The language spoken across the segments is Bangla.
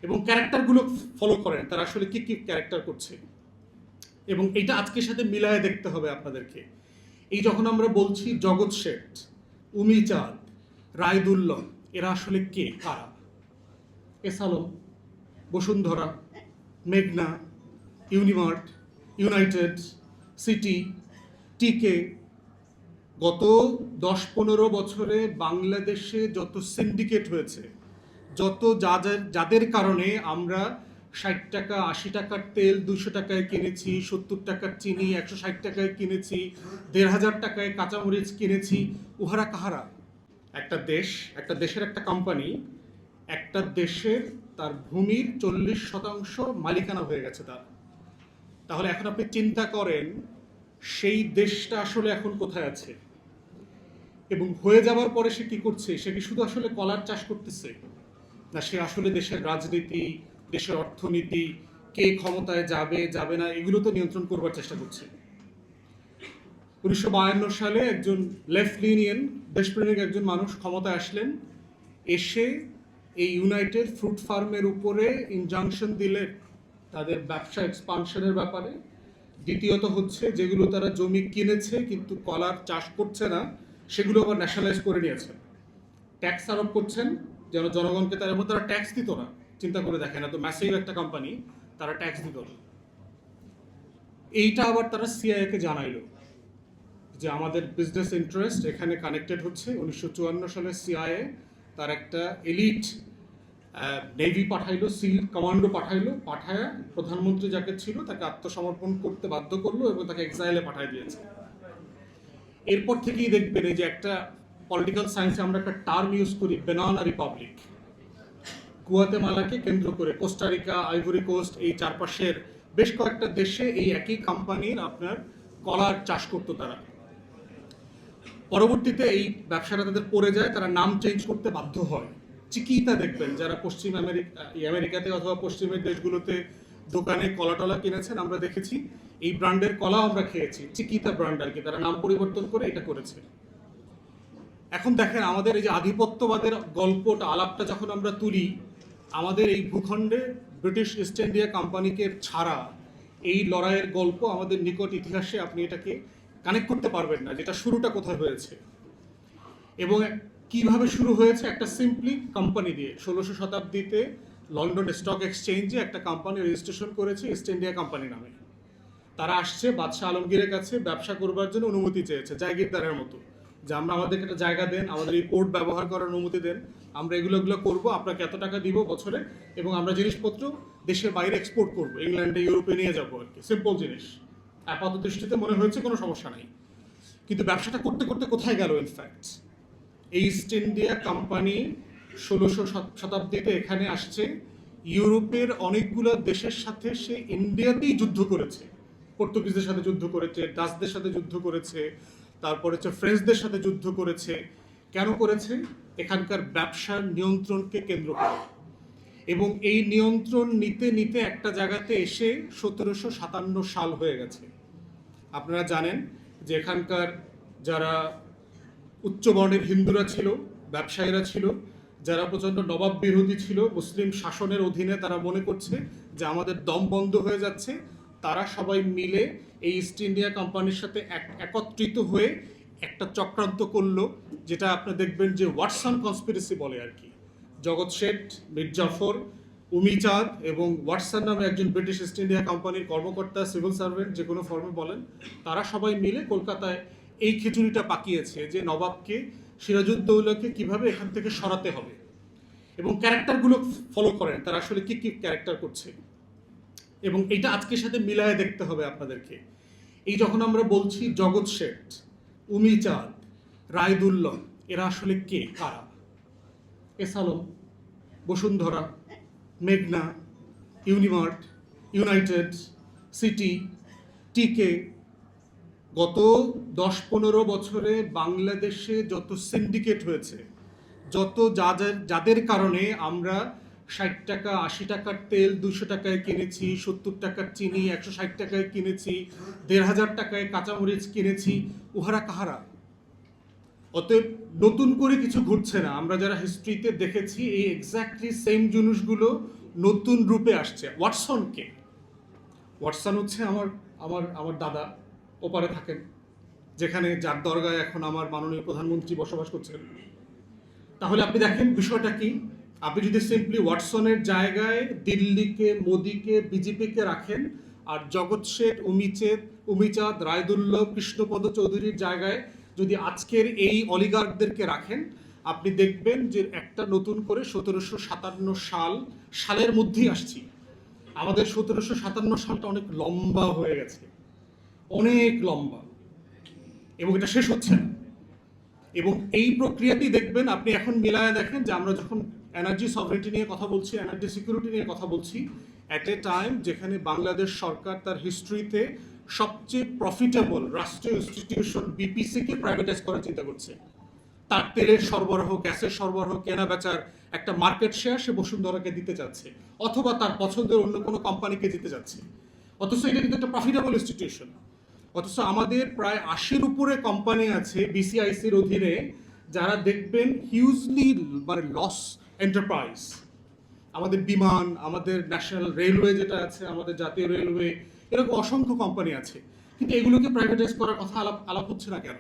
এবং ক্যারেক্টারগুলো ফলো করেন তারা আসলে কি কি ক্যারেক্টার করছে, এবং এটা আজকের সাথে মিলায়ে দেখতে হবে আপনাদেরকে। এই যখন আমরা বলছি জগৎ শেঠ, উমি চাঁদ, রায়দুল্লহ, এরা আসলে কে, কারা? এসালম, বসুন্ধরা, মেঘনা, ইউনিমার্ট, ইউনাইটেড, সিটি, টিকে, গত 10-15 বছরে বাংলাদেশে যত সিন্ডিকেট হয়েছে, যত যাদের কারণে আমরা 60 টাকা 80 টাকার তেল 200 টাকায় কিনেছি, 70 টাকার চিনি 160 টাকায় কিনেছি, 1,500 টাকায় কাঁচামরিচ কিনেছি, উহারা কাহারা? একটা দেশের একটা কোম্পানি, একটা দেশের তার ভূমির 40% মালিকানা হয়ে গেছে তার। তাহলে এখন আপনি চিন্তা করেন সেই দেশটা আসলে এখন কোথায় আছে, এবং হয়ে যাওয়ার পরে সে কি করছে? সে কি শুধু আসলে কলার চাষ করতেছে, না সে আসলে দেশের রাজনীতি, দেশের অর্থনীতি, কে ক্ষমতায় যাবে যাবে না, এগুলো তো নিয়ন্ত্রণ করবার চেষ্টা করছে। 1952 সালে একজন লেফট লিনিয়ান দেশপ্রেমিক একজন মানুষ ক্ষমতায় আসলেন, এসে এই ইউনাইটেড ফ্রুট ফার্মের উপরে ইনজাংশন দিলেন তাদের ব্যবসা এক্সপানশনের ব্যাপারে। দ্বিতীয়ত হচ্ছে যেগুলো তারা জমি কিনেছে কিন্তু কলার চাষ করছে না, সেগুলো আবার ন্যাশনালাইজ করে নিয়েছেন। ট্যাক্স আরোপ করছেন যেন জনগণকে, তারা ট্যাক্স দিত না। চিন্তা করে দেখেন, এত ম্যাসিভ একটা কোম্পানি, তারা ট্যাক্স দিত না। এইটা আবার তারা সিআইএকে জানাইলো যে আমাদের বিজনেস ইন্টারেস্ট এখানে কানেক্টেড হচ্ছে। 1954 সালে সিআইএ তার একটা এলিট নেভি পাঠাইলো, সিল কমান্ডো পাঠায় প্রধানমন্ত্রী যাকে ছিল তাকে আত্মসমর্পণ করতে বাধ্য করলো এবং তাকে এক্সাইলে পাঠিয়ে দিয়েছে। এরপর থেকেই দেখবেন এই যে একটা পলিটিক্যাল সায়েন্সে আমরা একটা টার্ম ইউজ করি, বেনানা রিপাবলিক। গুয়াতেমালাকে কেন্দ্র করে কোস্টারিকা, আইভরি কোস্ট, এই চারপাশের বেশ কয়েকটা দেশে এই একই কোম্পানির আপনার কলার চাষ করতো তারা। পরবর্তীতে এই ব্যবসাটা তাদের পড়ে যায়, তারা নাম চেঞ্জ করতে বাধ্য হয়। চিকিতা দেখবেন যারা পশ্চিম আমেরিকাতে অথবা পশ্চিমের দেশগুলোতে দোকানে কলা টলা কিনেছেন, আমরা দেখেছি এই ব্র্যান্ডের কলা আমরা খেয়েছি, চিকিতা ব্র্যান্ড আর কি, তারা নাম পরিবর্তন করে এটা করেছে। এখন দেখেন আমাদের এই যে আধিপত্যবাদের গল্পটা, আলাপটা যখন আমরা তুলি, আমাদের এই ভূখণ্ডে ব্রিটিশ ইস্ট ইন্ডিয়া কোম্পানিকে ছাড়া এই লড়াইয়ের গল্প আমাদের নিকট ইতিহাসে আপনি এটাকে কানেক্ট করতে পারবেন না, যেটা শুরুটা কোথায় হয়েছে এবং কিভাবে শুরু হয়েছে। একটা সিম্পলি কোম্পানি দিয়ে 1600 শতাব্দীতে লন্ডন স্টক এক্সচেঞ্জে একটা কোম্পানি রেজিস্ট্রেশন করেছে ইস্ট ইন্ডিয়া কোম্পানি নামে। তারা আসছে বাদশাহ আলমগীরের কাছে ব্যবসা করবার জন্য অনুমতি চেয়েছে, জায়গিরদারের মতো, যে আমরা আমাদেরকে একটা জায়গা দেন, আমাদের এই পোর্ট ব্যবহার করার অনুমতি দেন, আমরা এগুলো করবো, আপনাকে এত টাকা দিব বছরে, এবং আমরা জিনিসপত্র দেশের বাইরে এক্সপোর্ট করবো, ইংল্যান্ডে ইউরোপে নিয়ে যাবো আর কি। সিম্পল জিনিস, আপাত দৃষ্টিতে মনে হয়েছে কোনো সমস্যা নাই, কিন্তু ব্যবসাটা করতে করতে কোথায় গেল? ইনফ্যাক্ট এই ইস্ট ইন্ডিয়া কোম্পানি 1600 শতাব্দীতে এখানে আসছে, ইউরোপের অনেকগুলো দেশের সাথে সে ইন্ডিয়াতেই যুদ্ধ করেছে, পর্তুগিজদের সাথে যুদ্ধ করেছে, ডাচদের সাথে যুদ্ধ করেছে, তারপরে হচ্ছে ফ্রেঞ্চদের সাথে যুদ্ধ করেছে। কেন করেছে? এখানকার ব্যবসার নিয়ন্ত্রণকে কেন্দ্র করে। এবং এই নিয়ন্ত্রণ নিতে নিতে একটা জায়গাতে এসে 1757 সাল হয়ে গেছে। আপনারা জানেন যে এখানকার যারা উচ্চবর্ণের হিন্দুরা ছিল, ব্যবসায়ীরা ছিল, যারা প্রচণ্ড নবাব বিরোধী ছিল, মুসলিম শাসনের অধীনে তারা মনে করছে যে আমাদের দম বন্ধ হয়ে যাচ্ছে, তারা সবাই মিলে এই ইস্ট ইন্ডিয়া কোম্পানির সাথে একত্রিত হয়ে একটা চক্রান্ত করলো, যেটা আপনি দেখবেন যে ওয়াটসন কনস্পিরেসি বলে আর কি। জগৎ শেঠ, মীর জাফর, উমি চাঁদ এবং ওয়াটসন নামে একজন ব্রিটিশ ইস্ট ইন্ডিয়া কোম্পানির কর্মকর্তা, সিভিল সার্ভেন্ট, যে কোনো ফর্মে বলেন, তারা সবাই মিলে কলকাতায় এই খিচুড়িটা পাকিয়েছে যে নবাবকে, সিরাজউদ্দৌলাকে কিভাবে এখান থেকে সরাতে হবে, এবং ক্যারেক্টারগুলো ফলো করেন তারা আসলে কি কি ক্যারেক্টার করছে, এবং এটা আজকের সাথে মিলায়ে দেখতে হবে আপনাদেরকে। এই যখন আমরা বলছি জগৎ শেঠ, উমি চাঁদ, রায়দুল্লহ, এরা আসলে কে, কারা? এসালম, বসুন্ধরা, মেঘনা, ইউনিমার্ট, ইউনাইটেড, সিটি, টিকে, গত 10-15 বছরে বাংলাদেশে যত সিন্ডিকেট হয়েছে, যত যাদের কারণে আমরা 60 টাকা 80 টাকার তেল 200 টাকায় কিনেছি, 70 টাকার চিনি 160 টাকায় কিনেছি, 1,500 টাকায় কাঁচামরিচ কিনেছি, উহারা কাহারা? অতএব নতুন করে কিছু ঘটছে না। আমরা যারা হিস্ট্রিতে দেখেছি এই এক্স্যাক্টলি সেম জিনিসগুলো নতুন রূপে আসছে। ওয়াটসনকে, ওয়াটসন হচ্ছে আমার আমার আমার দাদা, ওপারে থাকেন, যেখানে যার দরগায় এখন আমার মাননীয় প্রধানমন্ত্রী বসবাস করছেন। তাহলে আপনি দেখেন বিষয়টা কি, আপনি যদি সিম্পলি ওয়াটসনের জায়গায় দিল্লিকে, মোদিকে, বিজেপিকে রাখেন, আর জগৎ শেঠ, উমিচাঁদ, রায়দুল্লভ, কৃষ্ণপদ চৌধুরীর জায়গায় যদি আজকের এই অলিগার্কদেরকে রাখেন, আপনি দেখবেন যে একটা নতুন করে 1757 সালের মধ্যেই আসছি। আমাদের 1757 সালটা অনেক লম্বা হয়ে গেছে, অনেক লম্বা, এবং এটা শেষ হচ্ছে না। এবং এই প্রক্রিয়াতেই দেখবেন, আপনি এখন মিলায় দেখেন যে আমরা যখন এনার্জি সভরেনিটি নিয়ে কথা বলছি, এনার্জি সিকিউরিটি নিয়ে কথা বলছি, অ্যাট এ টাইম যেখানে বাংলাদেশ সরকার তার হিস্ট্রিতে সবচেয়ে প্রফিটেবল রাষ্ট্রীয় ইনস্টিটিউশন বিপিসিকে প্রাইভেটাইজ করার চিন্তা করছে। তার তেলের সরবরাহ, গ্যাসের সরবরাহ, কেনা বেচার একটা মার্কেট শেয়ার সে বসুন্ধরাকে দিতে চাচ্ছে, অথবা তার পছন্দের অন্য কোনো কোম্পানিকে দিতে যাচ্ছে। অথচ এটা কিন্তু একটা প্রফিটেবল ইনস্টিটিউশন। অথচ আমাদের প্রায় 80-র উপরে কোম্পানি আছে বিসিআইসির অধীনে, যারা দেখবেন হিউজলি মানে লস এন্টারপ্রাইজ। আমাদের বিমান, আমাদের ন্যাশনাল রেলওয়ে যেটা আছে, আমাদের জাতীয় রেলওয়ে, এরকম অসংখ্য কোম্পানি আছে, কিন্তু এগুলোকে প্রাইভেটাইজ করার কথা আলাপ হচ্ছে না কেন?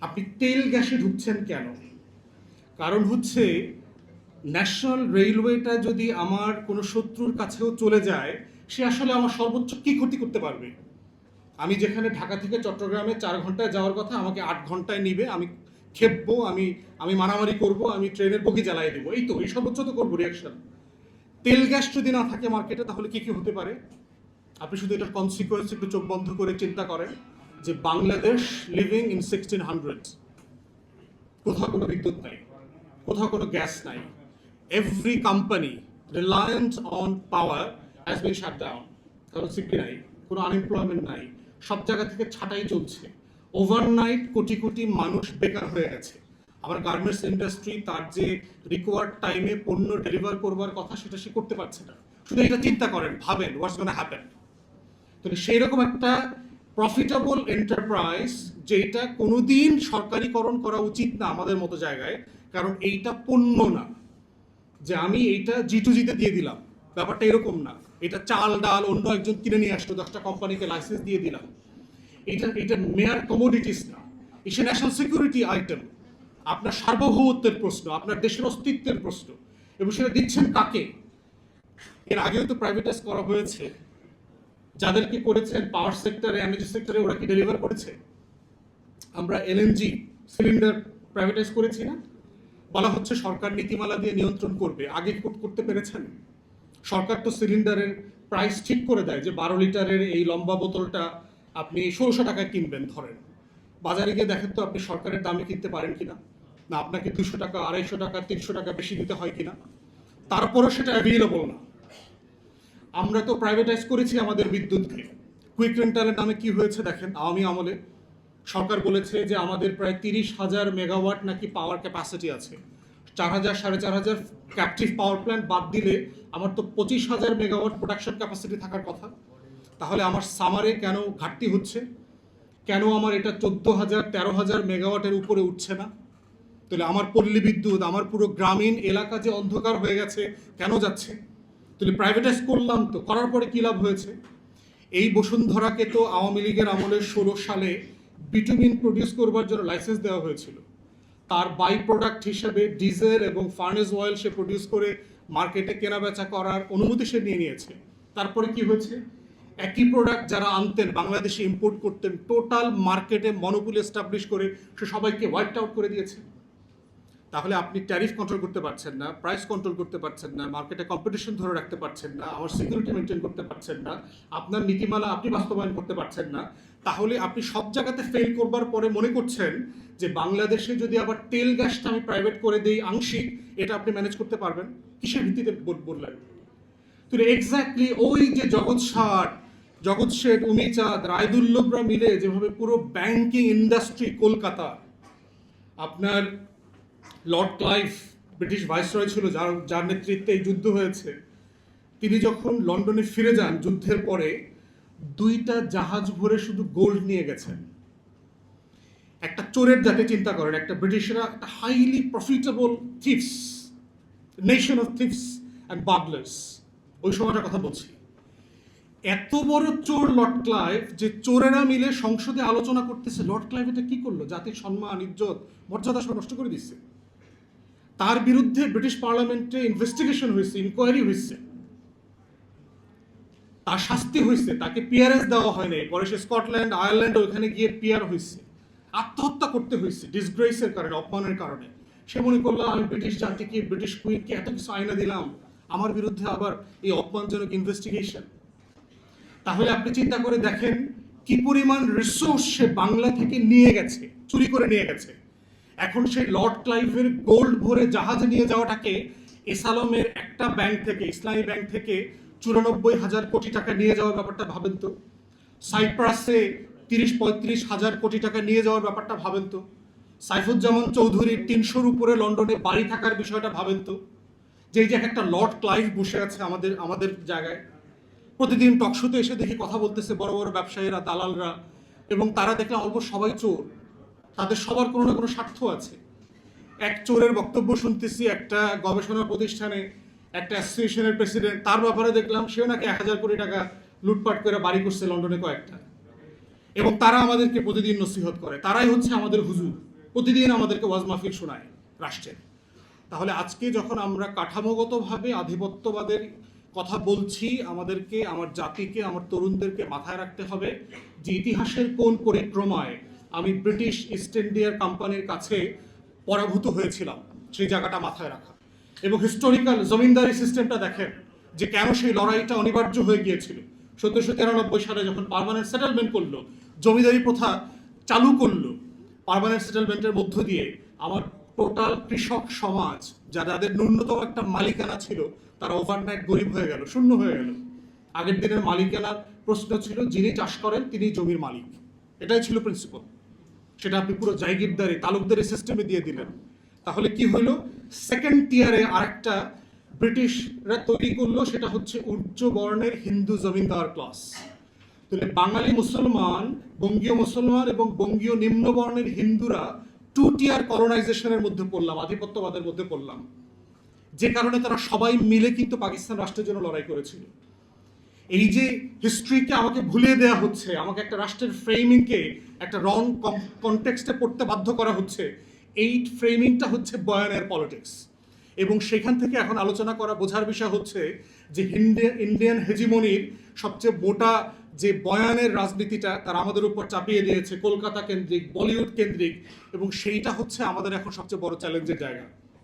আপনি তেল গ্যাসে ঢুকছেন কেন? কারণ হচ্ছে ন্যাশনাল রেলওয়েটা যদি আমার কোনো শত্রুর কাছেও চলে যায়, সে আসলে আমার সর্বোচ্চ কী ক্ষতি করতে পারবে? আমি যেখানে ঢাকা থেকে চট্টগ্রামে 4 ঘন্টায় যাওয়ার কথা, আমাকে 8 ঘন্টায় নিবে, আমি খেপবো, আমি মারামারি করব, আমি ট্রেনের বগি জ্বালাই দেবো, এই সর্বোচ্চ তো করবো রিয়াকশন। তেল গ্যাস যদি না থাকে মার্কেটে, তাহলে কি কি হতে পারে? আপনি শুধু এটার কনসিকুয়েন্স একটু চোখ বন্ধ করে চিন্তা করেন যে বাংলাদেশ লিভিং ইন 1600, কোথাও কোনো বিদ্যুৎ নাই, কোথাও কোনো গ্যাস নাই, every company reliant on power has been shut down, কারণ সিপি নাই, কোনো আনএমপ্লয়মেন্ট নাই, সব জায়গা থেকে ছাঁটাই চলছে, ওভারনাইট কোটি কোটি মানুষ বেকার হয়ে গেছে। আমার গার্মেন্টস ইন্ডাস্ট্রি তার যে রিকোয়ার্ড টাইমে পণ্য ডেলিভার করবার কথা সেটা সে করতে পারছে না। শুধু এটা চিন্তা করেন, ভাবেন হোয়াটস গোনা হ্যাপেন। তো সেই রকম একটা প্রফিটেবল এন্টারপ্রাইজ যেটা কোনোদিন সরকারিকরণ করা উচিত না আমাদের মতো জায়গায়, কারণ এইটা পণ্য না যে আমি এইটা জিতে দিয়ে দিলাম, ব্যাপারটা এরকম না। এটা চাল ডাল অন্য একজন কিনে নিয়ে আসলো, 10টা কোম্পানিকে লাইসেন্স দিয়ে দিলাম, এটা মেয়ার কমোডিটিস না, এটা ন্যাশনাল সিকিউরিটি আইটেম। আপনার সার্বভৌমত্বের প্রশ্ন, আপনার দেশের অস্তিত্বের প্রশ্ন, এবং সেটা দিচ্ছেন কাকে? এর আগেও তো প্রাইভেটাইজ করা হয়েছে, যাদেরকে করেছেন পাওয়ার সেক্টরে, এনার্জি সেক্টরে, ওরা কি ডেলিভার করেছে? আমরা এলএনজি সিলিন্ডার প্রাইভেটাইজ করেছি না? বলা হচ্ছে সরকার নীতিমালা দিয়ে নিয়ন্ত্রণ করবে, আগে করতে পেরেছেন? সরকার তো সিলিন্ডারের প্রাইস ঠিক করে দেয় যে 12 লিটারের এই লম্বা বোতলটা আপনি 1600 টাকায় কিনবেন ধরেন, বাজারে গিয়ে দেখেন তো আপনি সরকারের দামে কিনতে পারেন কিনা, না আপনাকে 200 টাকা, 250 টাকা, 300 টাকা বেশি দিতে হয় কিনা, তারপরও সেটা অ্যাভেলেবল না। আমরা তো প্রাইভেটাইজ করেছি আমাদের বিদ্যুৎকে। কুইক রেন্টালের নামে কি হয়েছে দেখেন, আওয়ামী আমলে সরকার বলেছে যে আমাদের প্রায় 30,000 মেগাওয়াট নাকি পাওয়ার ক্যাপাসিটি আছে, 4,000 4,500 ক্যাপটিভ পাওয়ার প্ল্যান্ট বাদ দিলে আমার তো 25,000 মেগাওয়াট প্রোডাকশন ক্যাপাসিটি থাকার কথা। তাহলে আমার সামারে কেন ঘাটতি হচ্ছে? কেন আমার এটা 14,000 13,000 মেগাওয়াটের উপরে উঠছে না? তাহলে আমার পল্লী বিদ্যুৎ, আমার পুরো গ্রামীণ এলাকা যে অন্ধকার হয়ে গেছে কেন যাচ্ছে? তাহলে প্রাইভেটাইজ করলাম, তো করার পরে কী লাভ হয়েছে? এই বসুন্ধরাকে তো আওয়ামী লীগের আমলে 16 সালে বিটুমিন প্রডিউস করবার জন্য লাইসেন্স দেওয়া হয়েছিল। তার বাই প্রোডাক্ট হিসেবে ডিজেল এবং ফার্নেস অয়েল সে প্রডিউস করে মার্কেটে কেনাবেচা করার অনুমতি সে নিয়ে নিয়েছে। তারপরে কি হয়েছে? একই প্রোডাক্ট যারা আনতেন বাংলাদেশে ইম্পোর্ট করতেন, টোটাল মার্কেটে মনোপলি এস্টাবলিশ করে সে সবাইকে ওয়াইপড আউট করে দিয়েছে। তাহলে আপনি ট্যারিফ কন্ট্রোল করতে পারছেন না, প্রাইস কন্ট্রোল করতে পারছেন না, মার্কেটে কম্পিটিশন ধরে রাখতে পারছেন না, আমার সিকিউরিটি মেনটেন করতে পারছেন না, আপনার নীতিমালা আপনি বাস্তবায়ন করতে পারছেন না। তাহলে আপনি সব জায়গাতে ফেল করবার পরে মনে করছেন যে বাংলাদেশে যদি আবার তেল গ্যাসটা আমি প্রাইভেট করে দিই আংশিক, এটা আপনি ম্যানেজ করতে পারবেন? কিসের ভিত্তিতে বললেন? তো এক্স্যাক্টলি ওই যে জগৎ শেঠ, উমিচাঁদ, রায়দুল্লভরা মিলে যেভাবে পুরো ব্যাংকিং ইন্ডাস্ট্রি কলকাতা, আপনার লর্ড ক্লাইভ ব্রিটিশ ভাইসরয় ছিল, যার নেতৃত্বে এই যুদ্ধ হয়েছে, তিনি যখন লন্ডনে ফিরে যান যুদ্ধের পরে 2টা জাহাজ ভরে শুধু গোল্ড নিয়ে গেছেন। একটা চোরের জাতি চিন্তা করেন, একটা ব্রিটিশরা একটা highly profitable thieves, nation of thieves, and burglars, ওই সময়টার কথা বলছি। এত বড় চোর লর্ড ক্লাইভ, যে চোরেরা মিলে সংসদে আলোচনা করতেছে লর্ড ক্লাইভ এটা কি করলো, জাতির সম্মান, ইজ্জত, মর্যাদা সব নষ্ট করে দিচ্ছে। তার বিরুদ্ধে ব্রিটিশ পার্লামেন্টে ইনভেস্টিগেশন হয়েছে, ইনকোয়ারি হয়েছে, তার শাস্তি হয়েছে, তাকে পিআরএস দেওয়া হয় নাই, পরে সে স্কটল্যান্ড, আয়ারল্যান্ড ওখানে গিয়ে পিআর হয়েছে, আত্মহত্যা করতে হয়েছে ডিসগ্রেসের কারণে, অপমানের কারণে। সে মনে করলো আমি ব্রিটিশ জাতিকে, ব্রিটিশ কুইনকে এত কিছু আইনা দিলাম, আমার বিরুদ্ধে আবার এই অপমানজনক ইনভেস্টিগেশন। তাহলে আপনি চিন্তা করে দেখেন কি পরিমাণ রিসোর্স সে বাংলা থেকে নিয়ে গেছে, চুরি করে নিয়ে গেছে। এখন সেই লর্ড ক্লাইভের গোল্ড ভরে জাহাজে নিয়ে যাওয়াটাকে এসালমের একটা ব্যাংক থেকে, ইসলামী ব্যাংক থেকে 94,000 কোটি টাকা নিয়ে যাওয়ার ব্যাপারটা ভাবেন তো। সাইপ্রাসে 30-35 হাজার কোটি টাকা নিয়ে যাওয়ার ব্যাপারটা ভাবেন তো। সাইফুজ্জামান চৌধুরীর 300-র উপরে লন্ডনে বাড়ি থাকার বিষয়টা ভাবেন তো। যে এই যে একটা লর্ড ক্লাইভ বসে আছে আমাদের জায়গায়, প্রতিদিন টকশোতে এসে দেখি কথা বলতেছে বড় বড় ব্যবসায়ীরা, দালালরা, এবং তারা দেখলাম অল্প সবাই চোর, তাদের সবার কোনো না কোনো স্বার্থ আছে। এক চোরের বক্তব্য শুনতেছি একটা গবেষণা প্রতিষ্ঠানে, একটা অ্যাসোসিয়েশনের প্রেসিডেন্ট, তার ব্যাপারে দেখলাম সেও নাকি 1,000 কোটি টাকা লুটপাট করে বাড়ি করছে লন্ডনে কয়েকটা। এবং তারা আমাদেরকে প্রতিদিন নসিহত করে, তারাই হচ্ছে আমাদের হুজুর, প্রতিদিন আমাদেরকে ওয়াজ মাহফিল শোনায় রাষ্ট্রের। তাহলে আজকে যখন আমরা কাঠামোগতভাবে আধিপত্যবাদের কথা বলছি, আমাদেরকে, আমার জাতিকে, আমার তরুণদেরকে মাথায় রাখতে হবে যে ইতিহাসের কোন পরিক্রমায় আমি ব্রিটিশ ইস্ট ইন্ডিয়ার কোম্পানির কাছে পরাভূত হয়েছিলাম, সেই জায়গাটা মাথায় রাখা। এবং হিস্টোরিক্যাল জমিনদারি সিস্টেমটা দেখেন যে কেন সেই লড়াইটা অনিবার্য হয়ে গিয়েছিল। 1793 সালে যখন পার্মানেন্ট সেটেলমেন্ট করলো, জমিদারি প্রথা চালু করলো, পার্মানেন্ট সেটেলমেন্টের মধ্য দিয়ে আমার টোটাল কৃষক সমাজ, যাদের ন্যূনতম একটা মালিকানা ছিল, তারা ওভারনাইট গরিব হয়ে গেল, শূন্য হয়ে গেল। আগের দিনের মালিকানার প্রশ্ন ছিল যিনি চাষ করেন তিনি জমির মালিক, এটাই ছিল প্রিন্সিপাল। সেটা আপনি পুরো জায়গিরদারি, তালুকদারি সিস্টেমে দিয়ে দিলেন। তাহলে কি হলো, সেকেন্ড টিয়ারে আরেকটা ব্রিটিশরা তৈরি করলো, সেটা হচ্ছে উচ্চ বর্ণের হিন্দু জমিনদার ক্লাস। তাহলে বাঙালি মুসলমান, বঙ্গীয় মুসলমান এবং বঙ্গীয় নিম্নবর্ণের হিন্দুরা 2 টিয়ার কলোনাইজেশনের মধ্যে পড়লাম, আধিপত্যবাদের মধ্যে পড়লাম, যে কারণে তারা সবাই মিলে কিন্তু পাকিস্তান রাষ্ট্রের জন্য লড়াই করেছিল। এই যে হিস্ট্রিকে আমাকে ভুলিয়ে দেওয়া হচ্ছে, আমাকে একটা রাষ্ট্রের ফ্রেমিংকে একটা রং কনটেক্সটে পড়তে বাধ্য করা হচ্ছে, এই ফ্রেমিংটা হচ্ছে বয়ানের পলিটিক্স। এবং সেখান থেকে এখন আলোচনা করা, বোঝার বিষয় হচ্ছে যে ইন্ডিয়ান হেজিমনির সবচেয়ে মোটা যে বয়ানের রাজনীতিটা তারা আমাদের উপর চাপিয়ে দিয়েছে, কলকাতা কেন্দ্রিক, বলিউড কেন্দ্রিক, এবং সেইটা হচ্ছে আমাদের এখন সবচেয়ে বড় চ্যালেঞ্জের জায়গা।